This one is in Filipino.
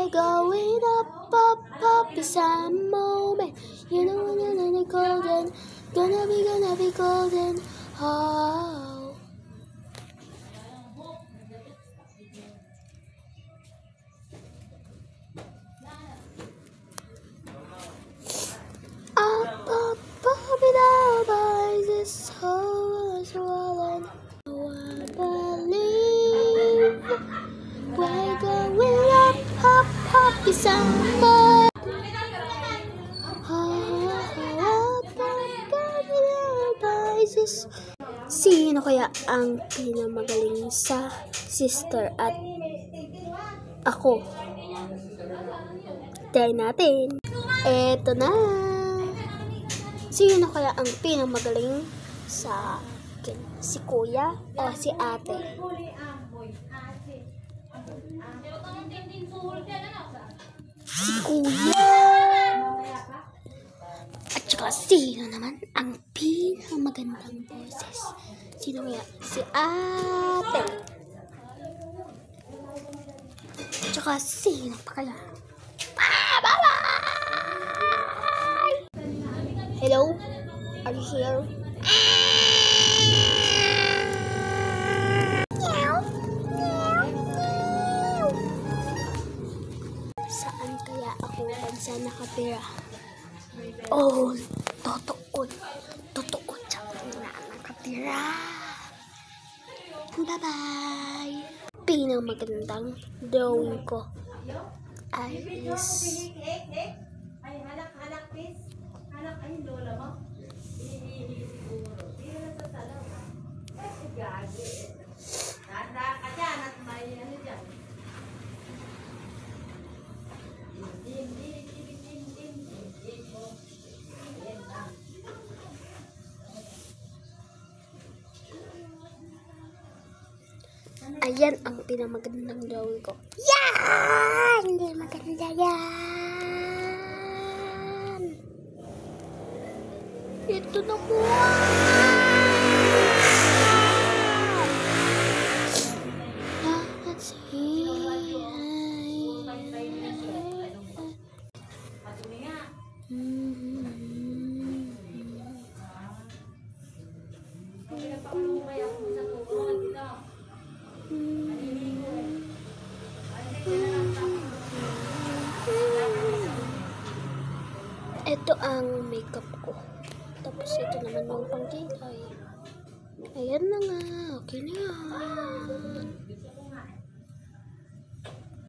we're going up, up, up. It's a moment. You know, golden. Gonna be golden. Oh. Up, up, up, it all by this soul swollen. Oh, I believe we're going up, up, up, December. Sino kaya ang pinamagaling sa sister at ako? Try natin. Eto na. Sino kaya ang pinamagaling sa akin? Si kuya o si ate? Si kuya. At saka sino naman ang pinakamagandang boses? Sino kaya? Si ate. At saka sino pa kaya? Bye-bye! Hello? Are you here? Saan kaya ako bansa nakatira? Oh, totoo tsaka na nakatira. Bye-bye! Pinamagandang drawing ko ay is ayan ang pinamagandang drawing ko. Yan! Hindi maganda yan. Ito na po. Let's see. Ito ang makeup ko. Tapos ito naman yung pangkilay. Ayan na nga. Okay na yan.